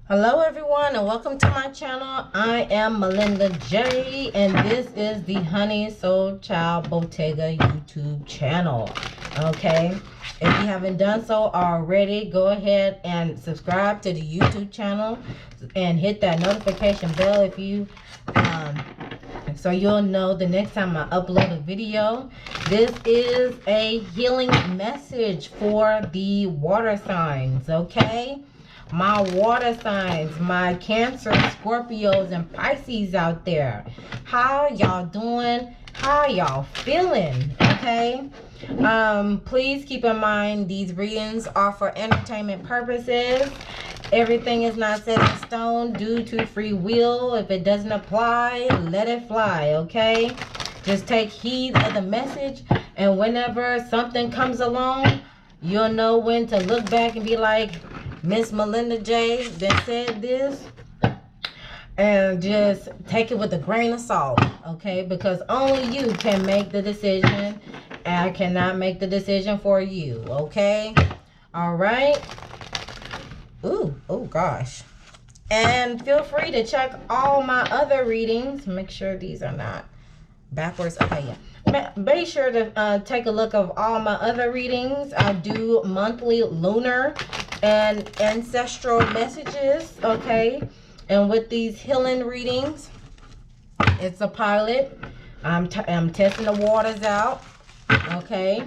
Hello everyone and welcome to my channel. I am Melinda J and this is the Honey Soul Child Bottega YouTube channel. Okay, if you haven't done so already, go ahead and subscribe to the YouTube channel and hit that notification bell if you so you'll know the next time I upload a video. This is a healing message for the water signs, okay? My water signs, my Cancer, Scorpios, and Pisces out there. How y'all doing? How y'all feeling? Okay? Please keep in mind these readings are for entertainment purposes. Everything is not set in stone due to free will. If it doesn't apply, let it fly, okay? Just take heed of the message, and whenever something comes along, you'll know when to look back and be like, Miss Melinda J that said this, and just take it with a grain of salt, okay? Because only you can make the decision, and I cannot make the decision for you, okay? All right. Oh gosh. And feel free to check all my other readings. Make sure these are not backwards. Okay, yeah. Be sure to take a look of all my other readings. I do monthly lunar and ancestral messages, okay? And with these healing readings, it's a pilot. I'm testing the waters out, okay?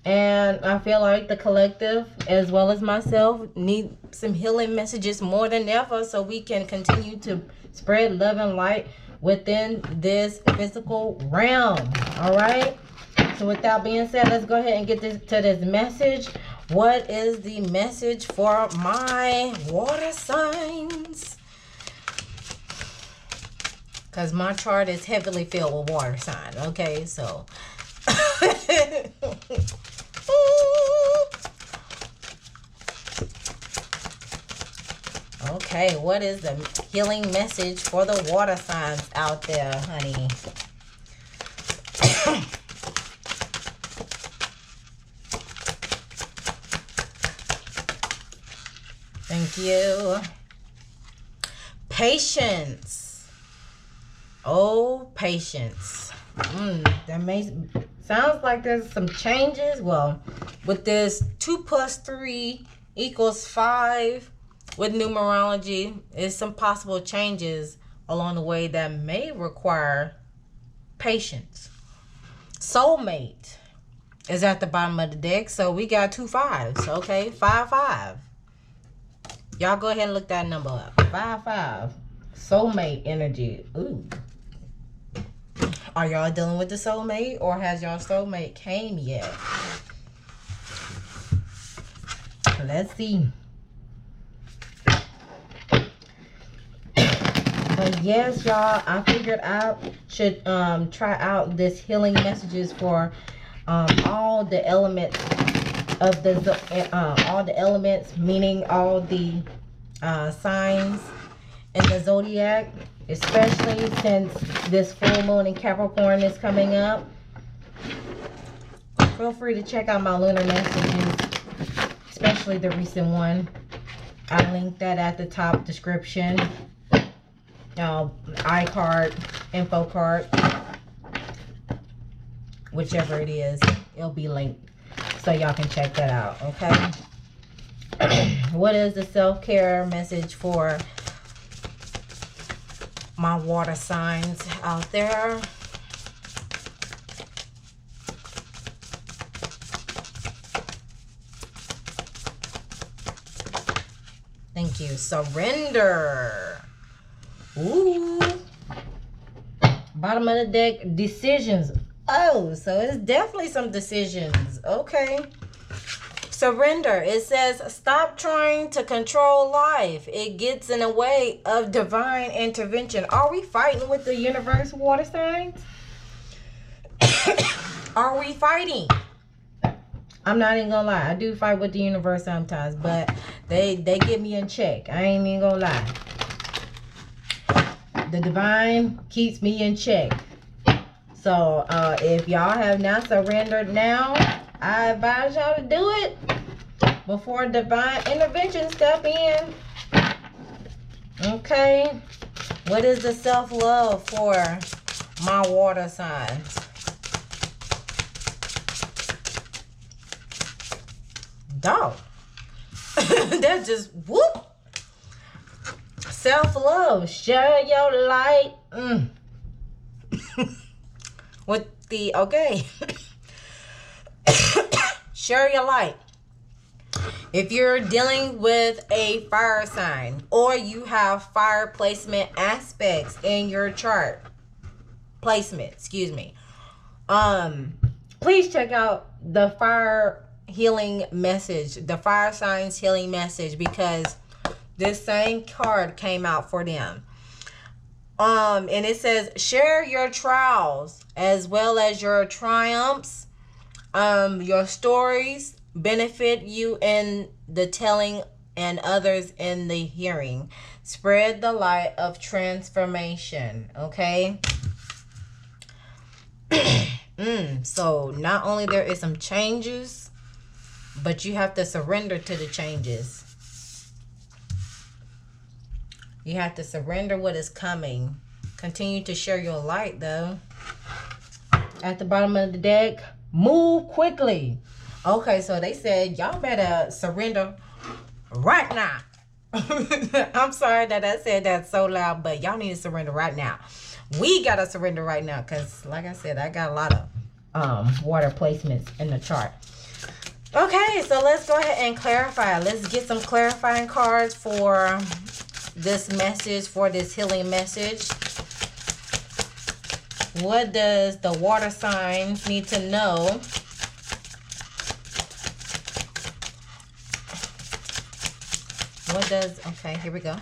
And I feel like the collective, as well as myself, need some healing messages more than ever so we can continue to spread love and light within this physical realm. All right? So with that being said, let's go ahead and get to this message. What is the message for my water signs? Because my chart is heavily filled with water signs. Okay, so... Okay, what is the healing message for the water signs out there, honey? Thank you. Patience. Oh, patience. Sounds like there's some changes. Well, with this 2 + 3 = 5 with numerology, is some possible changes along the way that may require patience. Soulmate is at the bottom of the deck, so we got 2 5s. Okay, 5 5. Y'all go ahead and look that number up. 5 5. Soulmate energy. Ooh. Are y'all dealing with the soulmate, or has y'all soulmate came yet? Let's see. But yes, y'all, I figured I should try out this healing messages for all the elements of all the elements, meaning all the signs in the zodiac, especially since this full moon in Capricorn is coming up. Feel free to check out my lunar messages, especially the recent one. I linked that at the top description. iCard, info card, whichever it is, it'll be linked so y'all can check that out, okay? What is the self-care message for my water signs out there? Thank you. Surrender. Ooh. Bottom of the deck, decisions. Oh, so it's definitely some decisions. Okay. Surrender. It says, stop trying to control life. It gets in the way of divine intervention. Are we fighting with the universe, water signs? Are we fighting? I'm not even gonna lie. I do fight with the universe sometimes, but they get me in check. I ain't even gonna lie. The divine keeps me in check. So if y'all have not surrendered now, I advise y'all to do it before divine intervention step in. Okay. What is the self-love for my water signs? Dog. That just whoop. Self-love. Share your light. With the okay. Share your light. If you're dealing with a fire sign or you have fire placement aspects in your chart, excuse me. Please check out the fire healing message, the fire signs healing message, because this same card came out for them. And it says, share your trials as well as your triumphs. Your stories benefit you in the telling and others in the hearing. Spread the light of transformation. Okay. So not only there is some changes, but you have to surrender to the changes. You have to surrender what is coming. Continue to share your light, though. At the bottom of the deck, move quickly. Okay, so they said y'all better surrender right now. I'm sorry that I said that so loud, but y'all need to surrender right now. We gotta surrender right now, because like I said, I got a lot of water placements in the chart. Okay, so let's go ahead and clarify. Let's get some clarifying cards for this message, for this healing message. What does the water signs need to know? Okay, here we go.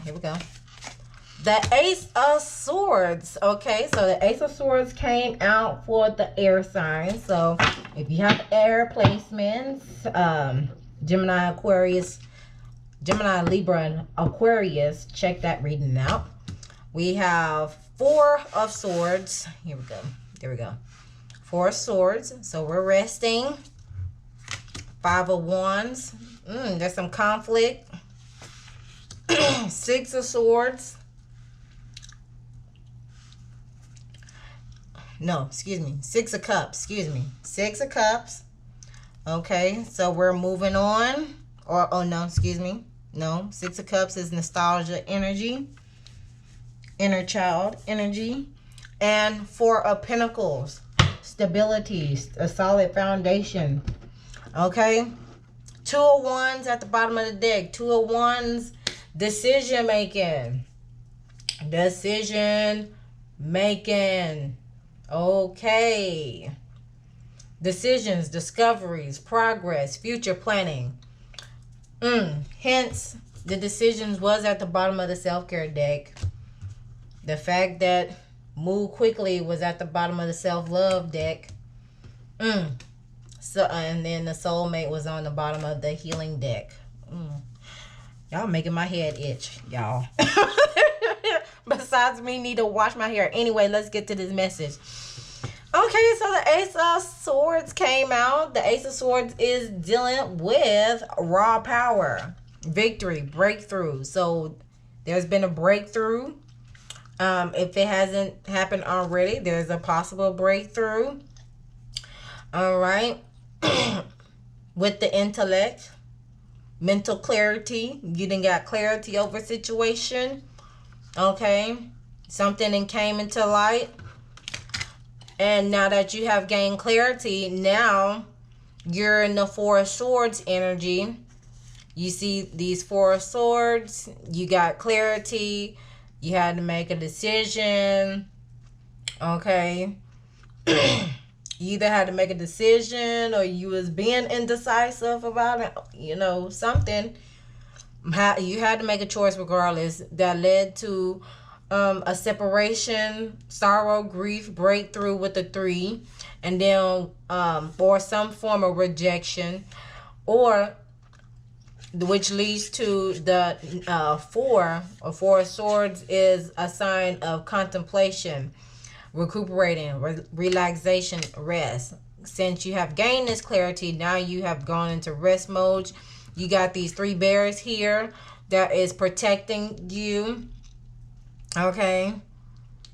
The Ace of Swords. Okay, so the Ace of Swords came out for the air signs. So if you have air placements, Gemini, Aquarius, Gemini, Libra, and Aquarius, check that reading out. We have Four of Swords. Here we go. There we go. Four of Swords. So we're resting. Five of Wands. There's some conflict. Six of Swords. No, excuse me. Six of Cups. Excuse me. Six of Cups. Okay, so we're moving on. Oh no, excuse me. No, Six of Cups is nostalgia energy, inner child energy. And Four of Pentacles, stability, a solid foundation. Okay. Two of Wands at the bottom of the deck. Two of Wands, decision making. Decision making. Okay. Decisions, discoveries, progress, future planning. Hence, the decisions was at the bottom of the self-care deck. The fact that move quickly was at the bottom of the self-love deck. So, and then the soulmate was on the bottom of the healing deck. Y'all making my head itch, y'all. Besides me need to wash my hair. Anyway, let's get to this message. Okay, so the Ace of Swords came out. The Ace of Swords is dealing with raw power, victory, breakthrough. So there's been a breakthrough. If it hasn't happened already, there's a possible breakthrough. All right. With the intellect, mental clarity. You done got clarity over situation. Okay. Something came into light. And now that you have gained clarity, now you're in the Four of Swords energy. You see these Four of Swords. You got clarity. You had to make a decision. Okay. You either had to make a decision or you was being indecisive about it. You know, something. You had to make a choice regardless. That led to a separation, sorrow, grief, breakthrough with the 3, and then or some form of rejection, or which leads to the 4 of Swords is a sign of contemplation, recuperating, relaxation, rest. Since you have gained this clarity, now you have gone into rest mode. You got these 3 bears here that is protecting you. Okay?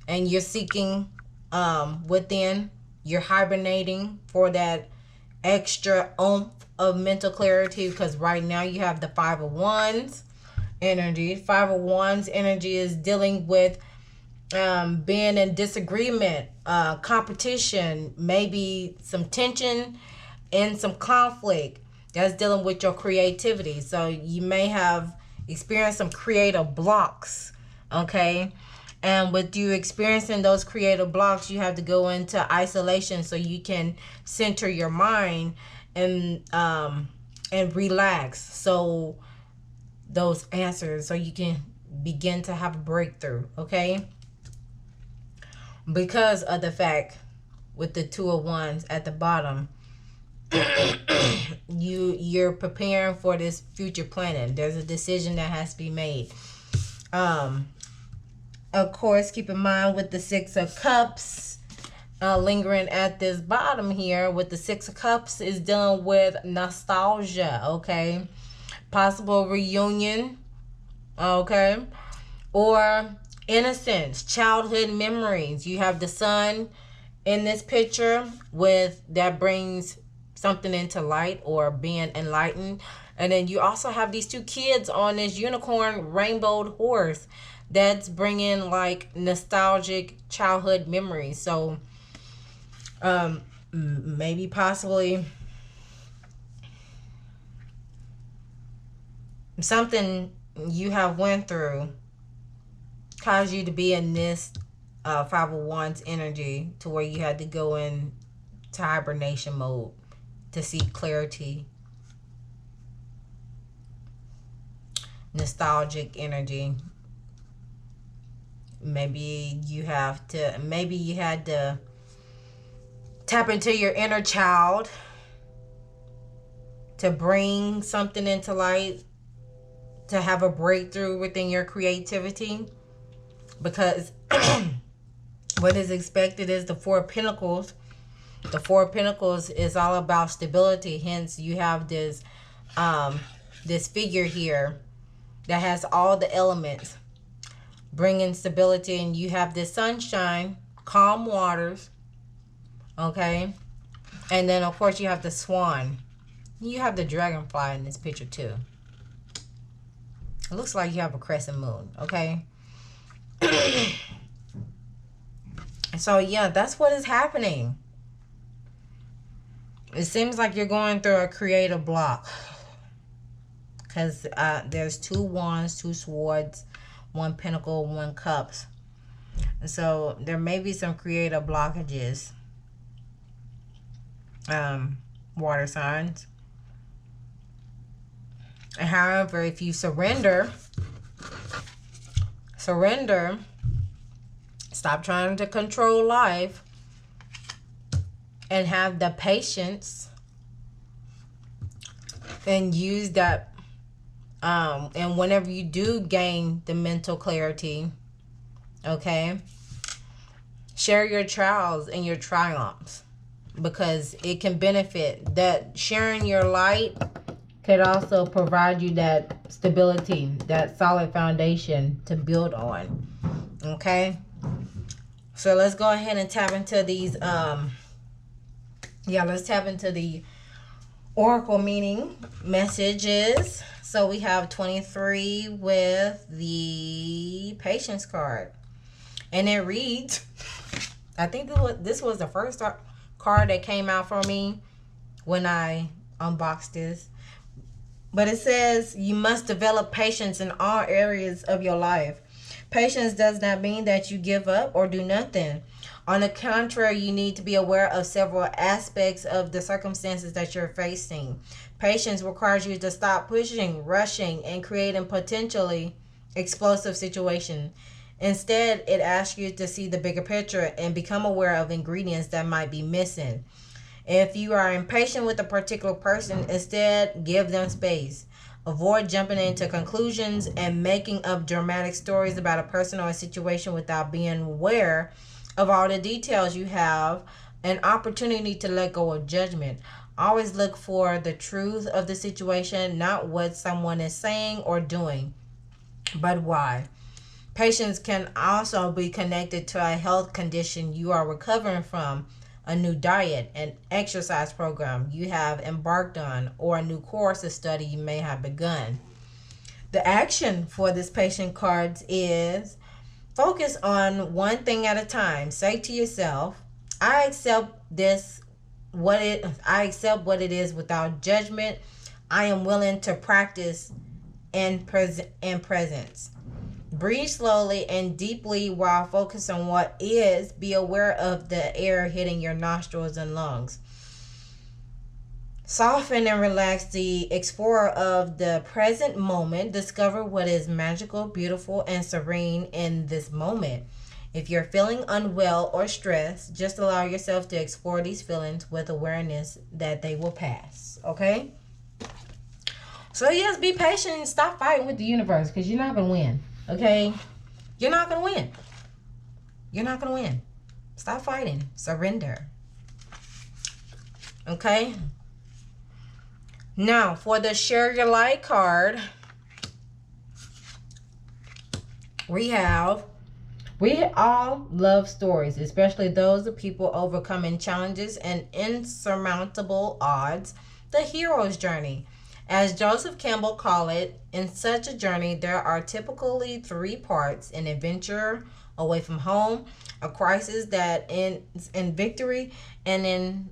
And you're seeking within. You're hibernating for that extra oomph of mental clarity, because right now you have the Five of Wands energy. Five of Wands energy is dealing with being in disagreement, competition, maybe some tension and some conflict. That's dealing with your creativity. So you may have experienced some creative blocks, okay? And with you experiencing those creative blocks, you have to go into isolation so you can center your mind and relax. So those answers, so you can begin to have a breakthrough, okay? Because of the fact with the Two of Wands at the bottom, you're preparing for this future planning. There's a decision that has to be made. Of course, keep in mind with the Six of Cups lingering at this bottom here, with the Six of Cups is dealing with nostalgia, okay? Possible reunion, okay? Or innocence, childhood memories. You have the sun in this picture with that brings something into light or being enlightened. And then you also have these two kids on this unicorn rainbowed horse that's bringing like nostalgic childhood memories. So maybe possibly something you have went through caused you to be in this Five of Wands energy, to where you had to go in to hibernation mode to seek clarity. Nostalgic energy. Maybe you had to tap into your inner child to bring something into light, to have a breakthrough within your creativity. Because what is expected is the Four of Pentacles. The Four of Pentacles is all about stability. Hence, you have this this figure here that has all the elements bringing stability. And you have this sunshine, calm waters, okay? And then, of course, you have the swan. You have the dragonfly in this picture, too. It looks like you have a crescent moon, okay? So, yeah, that's what is happening. It seems like you're going through a creative block. Because there's two wands, two swords, one pentacle, one cups. So there may be some creative blockages. Water signs. However, if you surrender, stop trying to control life, and have the patience, and use that, and whenever you do gain the mental clarity, okay, share your trials and your triumphs, because it can benefit. That sharing your light could also provide you that stability, that solid foundation to build on, okay? So let's go ahead and tap into these, let's tap into the oracle meaning messages. So we have 23 with the patience card, and it reads, I think this was the first card that came out for me when I unboxed this. But it says, you must develop patience in all areas of your life. Patience does not mean that you give up or do nothing. On the contrary, you need to be aware of several aspects of the circumstances that you're facing. Patience requires you to stop pushing, rushing, and creating potentially explosive situations. Instead, it asks you to see the bigger picture and become aware of ingredients that might be missing. If you are impatient with a particular person, instead give them space. Avoid jumping into conclusions and making up dramatic stories about a person or a situation without being aware of all the details. You have an opportunity to let go of judgment. Always look for the truth of the situation, not what someone is saying or doing, but why. Patience can also be connected to a health condition you are recovering from, a new diet and exercise program you have embarked on, or a new course of study you may have begun. The action for this patient card is focus on one thing at a time. Say to yourself, I accept what it is without judgment. I am willing to practice in presence. Breathe slowly and deeply while focused on what is. Be aware of the air hitting your nostrils and lungs. Soften and relax the explorer of the present moment. Discover what is magical, beautiful, and serene in this moment. If you're feeling unwell or stressed, just allow yourself to explore these feelings with awareness that they will pass. Okay? So yes, be patient and stop fighting with the universe, because you're not going to win. Okay? You're not going to win. You're not going to win. Stop fighting. Surrender. Okay? Now, for the Share Your Light card, we all love stories, especially those of people overcoming challenges and insurmountable odds. The hero's journey. As Joseph Campbell called it, in such a journey, there are typically 3 parts: an adventure away from home, a crisis that ends in victory, and an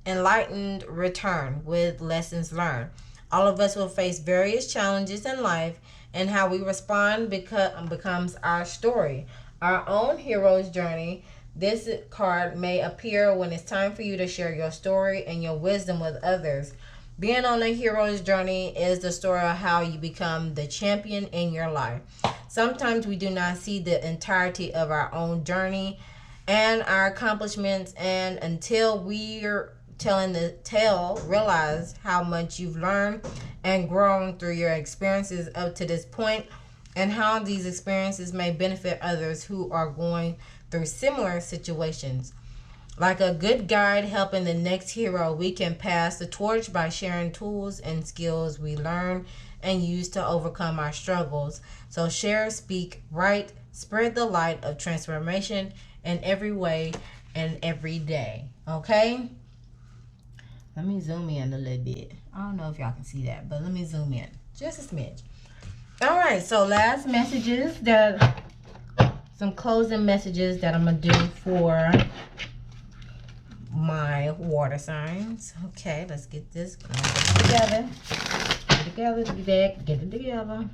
enlightened return with lessons learned. All of us will face various challenges in life, and how we respond becomes our story. Our own hero's journey. This card may appear when it's time for you to share your story and your wisdom with others. Being on a hero's journey is the story of how you become the champion in your life. Sometimes we do not see the entirety of our own journey and our accomplishments, and until we're telling the tale, realize how much you've learned and grown through your experiences up to this point, and how these experiences may benefit others who are going through similar situations. Like a good guide helping the next hero, we can pass the torch by sharing tools and skills we learn and use to overcome our struggles. So share, speak, write, spread the light of transformation in every way and every day. Okay? Let me zoom in a little bit. I don't know if y'all can see that, but let me zoom in just a smidge. All right, so last messages some closing messages that I'm going to do for my water signs. Okay, let's get this together. Get it together.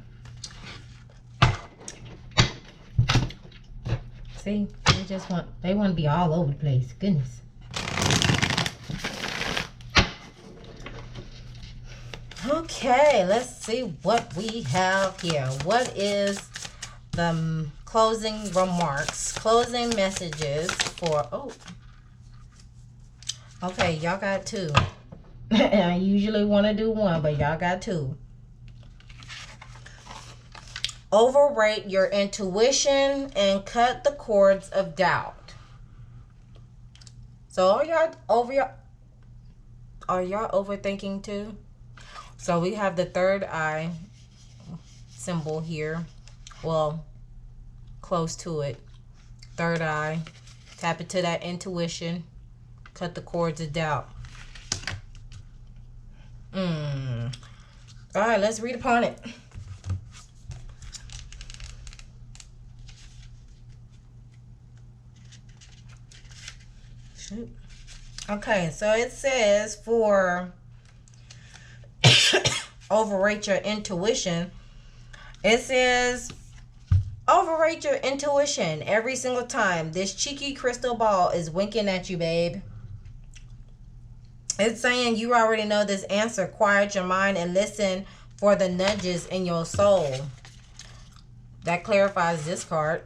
See, they want to be all over the place. Goodness. Okay, let's see what we have here. What is the closing remarks, closing messages for, okay, y'all got 2. I usually want to do 1, but y'all got 2. Overrate your intuition and cut the cords of doubt. So are y'all overthinking too? So we have the third eye symbol here. Well, close to it. Third eye. Tap into that intuition. Cut the cords of doubt. All right, let's read upon it. Shoot. Okay, so it says for overrate your intuition. It says overrate your intuition every single time. This cheeky crystal ball is winking at you, babe. It's saying you already know this answer. Quiet your mind and listen for the nudges in your soul. That clarifies this card.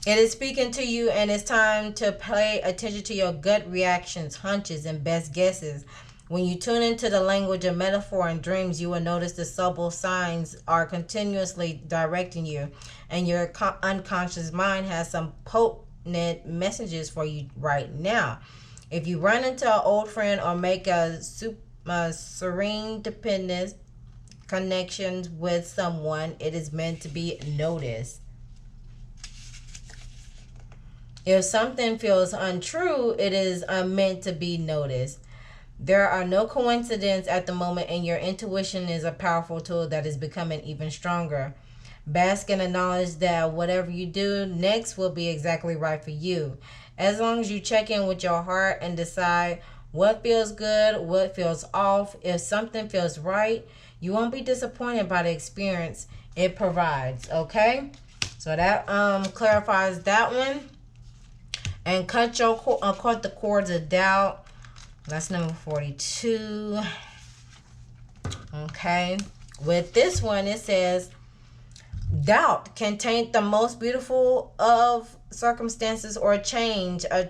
It is speaking to you, and it's time to pay attention to your gut reactions, hunches, and best guesses. When you tune into the language of metaphor and dreams, you will notice the subtle signs are continuously directing you, and your unconscious mind has some potent messages for you right now. If you run into an old friend or make a serene dependence connections with someone, it is meant to be noticed. If something feels untrue, it is meant to be noticed. There are no coincidences at the moment, and your intuition is a powerful tool that is becoming even stronger. Bask in the knowledge that whatever you do next will be exactly right for you. As long as you check in with your heart and decide what feels good, what feels off, if something feels right, you won't be disappointed by the experience it provides, okay? So that clarifies that one. And cut the cords of doubt. That's number 42. Okay. With this one, it says, doubt can taint the most beautiful of circumstances or change a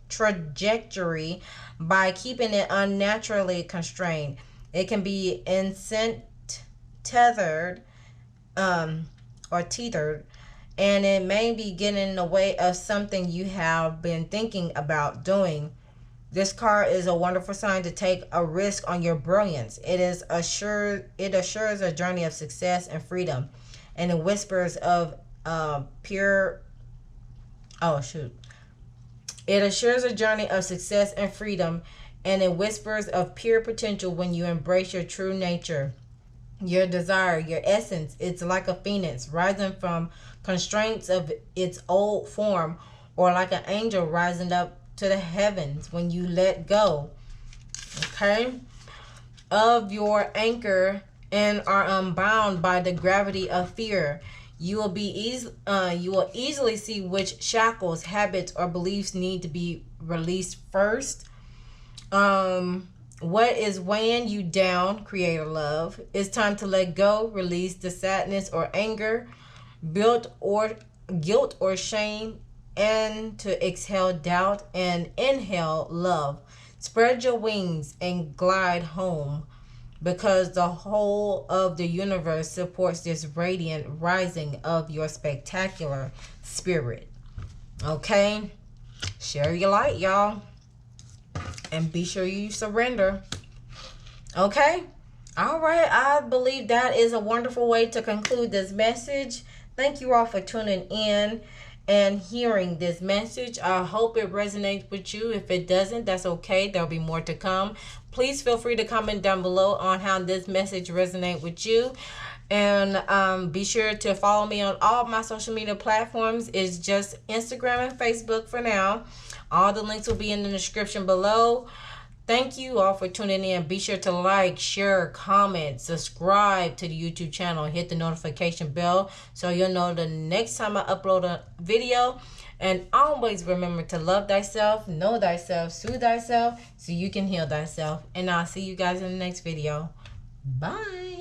trajectory by keeping it unnaturally constrained. It can be tethered, or teetered, and it may be getting in the way of something you have been thinking about doing. This card is a wonderful sign to take a risk on your brilliance. It assures a journey of success and freedom, and it whispers of It assures a journey of success and freedom, and it whispers of pure potential when you embrace your true nature, your desire, your essence. It's like a phoenix rising from constraints of its old form, or like an angel rising up to the heavens when you let go, okay, of your anchor and are unbound by the gravity of fear. You will easily see which shackles, habits, or beliefs need to be released first. What is weighing you down, creator love? It's time to let go, release the sadness or anger, guilt or shame, and to exhale doubt and inhale love. Spread your wings and glide home, because the whole of the universe supports this radiant rising of your spectacular spirit. Okay? Share your light, y'all. And be sure you surrender. Okay? All right. I believe that is a wonderful way to conclude this message. Thank you all for tuning in and hearing this message. I hope it resonates with you. If it doesn't, that's okay. There'll be more to come. Please feel free to comment down below on how this message resonates with you. And be sure to follow me on all my social media platforms. It's just Instagram and Facebook for now. All the links will be in the description below. Thank you all for tuning in. Be sure to like, share, comment, subscribe to the YouTube channel. Hit the notification bell so you'll know the next time I upload a video. And always remember to love thyself, know thyself, soothe thyself, so you can heal thyself. And I'll see you guys in the next video. Bye.